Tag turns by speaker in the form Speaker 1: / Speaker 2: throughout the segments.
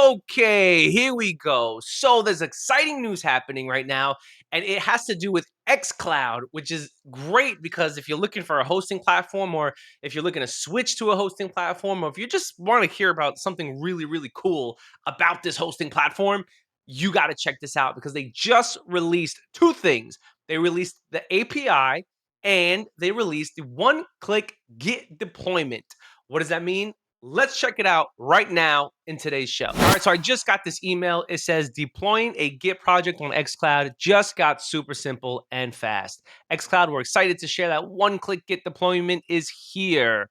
Speaker 1: Okay, here we go. So there's exciting news happening right now, and it has to do with xCloud, which is great because if you're looking for a hosting platform, or if you're looking to switch to a hosting platform, or if you just want to hear about something really, really cool about this hosting platform, you got to check this out because they just released two things. They released the API and they released the one-click Git deployment. What does that mean? Let's check it out right now in today's show. All right, so I just got this email. It says deploying a Git project on xCloud just got super simple and fast. xCloud, we're excited to share that one-click Git deployment is here.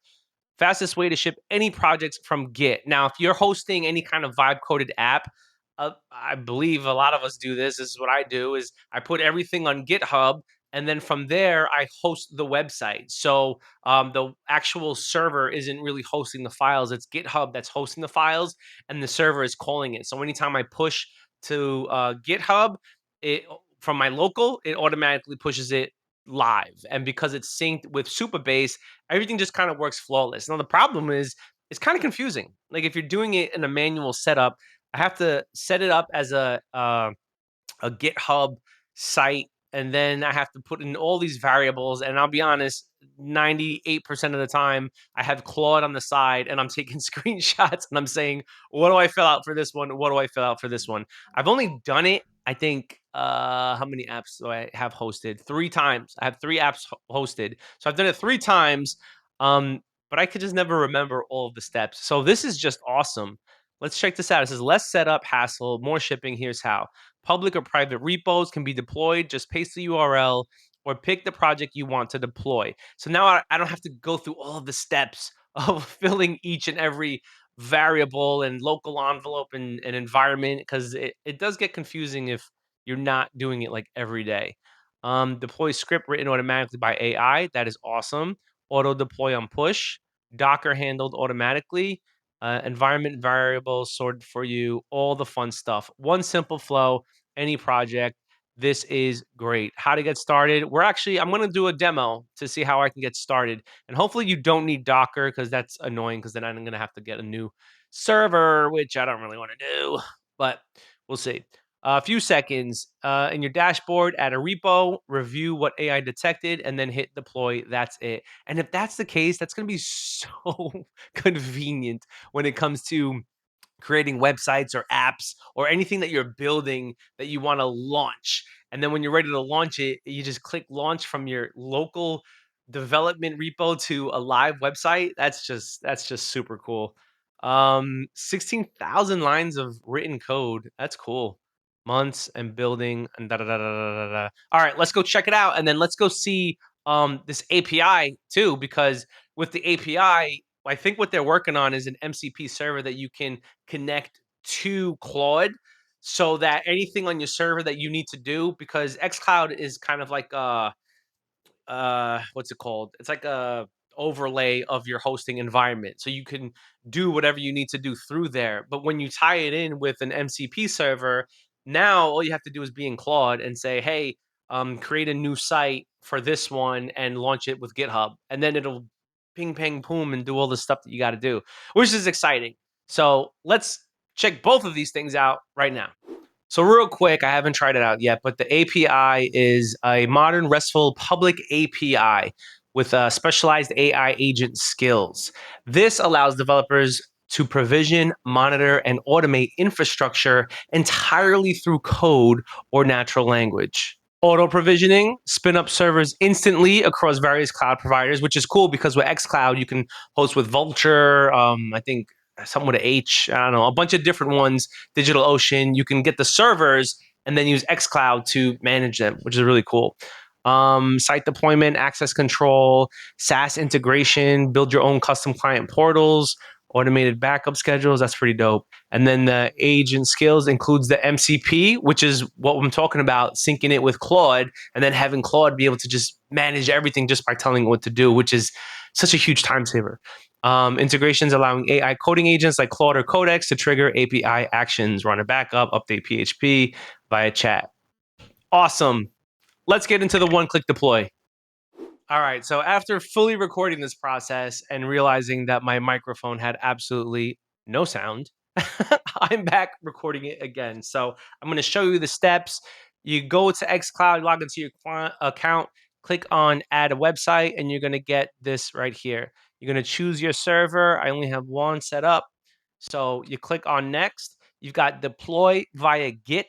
Speaker 1: Fastest way to ship any projects from Git. Now, if you're hosting any kind of vibe coded app, I believe a lot of us do this. This is what I do: is I put everything on GitHub, and then from there I host the website. So the actual server isn't really hosting the files; it's GitHub that's hosting the files, and the server is calling it. So anytime I push to GitHub, it from my local, it automatically pushes it live, and because it's synced with Supabase, everything just kind of works flawless. Now the problem is it's kind of confusing. Like if you're doing it in a manual setup, I have to set it up as a GitHub site, and then I have to put in all these variables. And I'll be honest, 98% of the time, I have Claude on the side, and I'm taking screenshots, and I'm saying, "What do I fill out for this one? What do I fill out for this one?" I've only done it, I think. How many apps do I have hosted? 3 times. I have 3 apps hosted, so I've done it 3 times. But I could just never remember all of the steps. So this is just awesome. Let's check this out. It says less setup, hassle, more shipping. Here's how. Public or private repos can be deployed. Just paste the URL or pick the project you want to deploy. So now I don't have to go through all of the steps of filling each and every variable and local envelope and environment, because it does get confusing if you're not doing it like every day. Deploy script written automatically by AI. That is awesome. Auto deploy on push. Docker handled automatically. Environment variables sorted for you. All the fun stuff. One simple flow, any project. This is great. How to get started? I'm going to do a demo to see how I can get started. And hopefully you don't need Docker, because that's annoying, because then I'm going to have to get a new server, which I don't really want to do, but we'll see. A few seconds in your dashboard, add a repo, review what AI detected, and then hit deploy. That's it. And if that's the case, that's going to be so convenient when it comes to creating websites or apps or anything that you're building that you want to launch. And then when you're ready to launch it, you just click launch from your local development repo to a live website. That's just super cool. 16,000 lines of written code. That's cool. Months and building and da da da da da da. Da. All right, let's go check it out, and then let's go see this API too, because with the API, I think what they're working on is an MCP server that you can connect to Claude, so that anything on your server that you need to do, because xCloud is kind of like what's it called? It's like a overlay of your hosting environment. So you can do whatever you need to do through there. But when you tie it in with an MCP server, now all you have to do is be in Claude and say, hey, create a new site for this one and launch it with GitHub. And then it'll ping, ping, boom, and do all the stuff that you got to do, which is exciting. So let's check both of these things out right now. So real quick, I haven't tried it out yet, but the API is a modern RESTful public API with specialized AI agent skills. This allows developers to provision, monitor, and automate infrastructure entirely through code or natural language. Auto provisioning, spin up servers instantly across various cloud providers, which is cool because with xCloud, you can host with Vultr, I think something with an H, I don't know, a bunch of different ones, DigitalOcean. You can get the servers and then use xCloud to manage them, which is really cool. Site deployment, access control, SaaS integration, build your own custom client portals, automated backup schedules. That's pretty dope. And then the agent skills includes the MCP, which is what I'm talking about, syncing it with Claude, and then having Claude be able to just manage everything just by telling it what to do, which is such a huge time saver. Integrations allowing AI coding agents like Claude or Codex to trigger API actions, run a backup, update PHP via chat. Awesome. Let's get into the one-click deploy. All right, so after fully recording this process and realizing that my microphone had absolutely no sound, I'm back recording it again. So I'm going to show you the steps. You go to xCloud, log into your account, click on add a website, and you're going to get this right here. You're going to choose your server. I only have one set up. So you click on next. You've got deploy via Git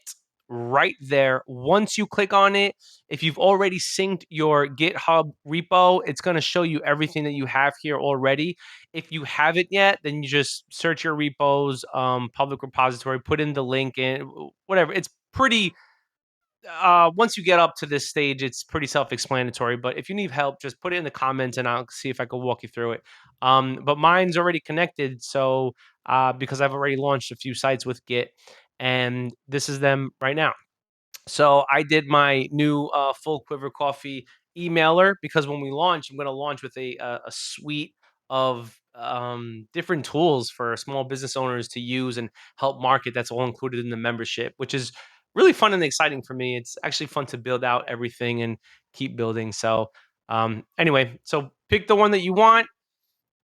Speaker 1: right there. Once you click on it, if you've already synced your GitHub repo, it's going to show you everything that you have here already. If you haven't yet, then you just search your repos, public repository, put in the link in, whatever. It's pretty, once you get up to this stage, it's pretty self-explanatory. But if you need help, just put it in the comments and I'll see if I can walk you through it. But mine's already connected. So, because I've already launched a few sites with Git, and this is them right now. So I did my new full Quiver Coffee emailer because when we launch, I'm going to launch with a suite of different tools for small business owners to use and help market. That's all included in the membership, which is really fun and exciting for me. It's actually fun to build out everything and keep building. So anyway, so pick the one that you want.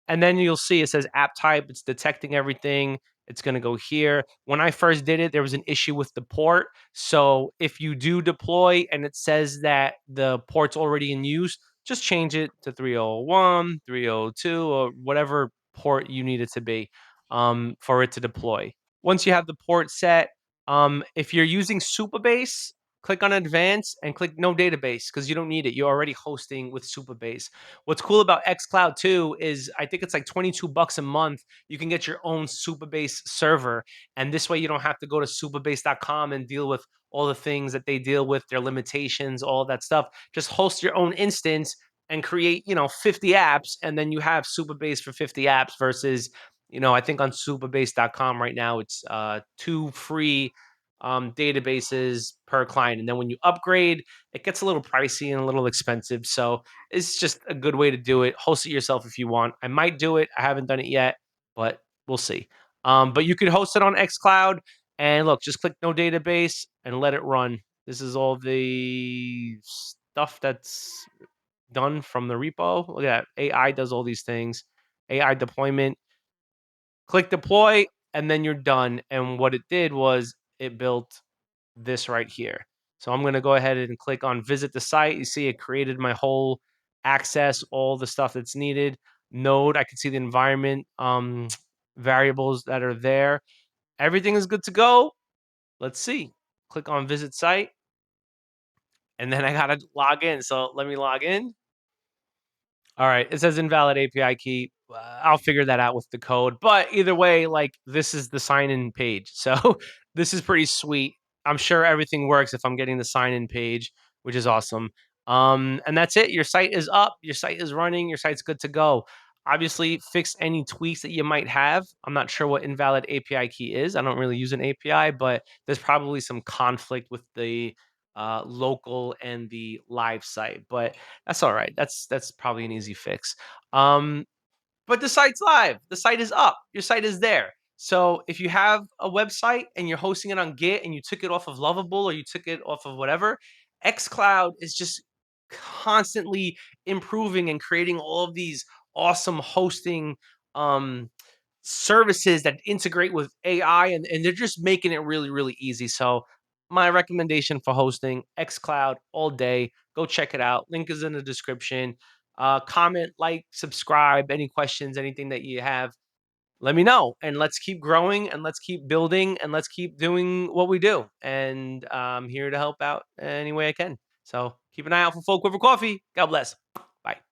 Speaker 1: And then you'll see it says app type. It's detecting everything. It's going to go here. When I first did it, there was an issue with the port. So if you do deploy and it says that the port's already in use, just change it to 301, 302, or whatever port you need it to be for it to deploy. Once you have the port set, if you're using Supabase, click on Advanced and click No Database because you don't need it. You're already hosting with Supabase. What's cool about xCloud too is I think it's like 22 bucks a month. You can get your own Supabase server. And this way you don't have to go to supabase.com and deal with all the things that they deal with, their limitations, all that stuff. Just host your own instance and create, 50 apps. And then you have Supabase for 50 apps versus, I think on supabase.com right now, it's 2 free databases per client. And then when you upgrade, it gets a little pricey and a little expensive. So it's just a good way to do it. Host it yourself if you want. I might do it. I haven't done it yet, but we'll see. But you could host it on xCloud. And look, just click no database and let it run. This is all the stuff that's done from the repo. Look at that. AI does all these things. AI deployment. Click deploy, and then you're done. And what it did was it built this right here. So I'm going to go ahead and click on visit the site. You see it created my whole access, all the stuff that's needed. Node, I can see the environment variables that are there. Everything is good to go. Let's see. Click on visit site. And then I got to log in. So let me log in. All right, it says invalid API key. I'll figure that out with the code. But either way, like this is the sign-in page. So this is pretty sweet. I'm sure everything works if I'm getting the sign-in page, which is awesome. And that's it. Your site is up. Your site is running. Your site's good to go. Obviously, fix any tweaks that you might have. I'm not sure what invalid API key is. I don't really use an API, but there's probably some conflict with the local and the live site. But that's all right. That's probably an easy fix. But the site's live. The site is up. Your site is there. So if you have a website and you're hosting it on Git and you took it off of Lovable or you took it off of whatever, xCloud is just constantly improving and creating all of these awesome hosting um, services that integrate with AI, and they're just making it really, really easy. So my recommendation for hosting xCloud all day. Go check it out. Link is in the description. Comment, like, subscribe. Any questions, anything that you have, let me know. And let's keep growing and let's keep building and let's keep doing what we do. And I'm here to help out any way I can. So keep an eye out for Folk Quiver Coffee. God bless. Bye.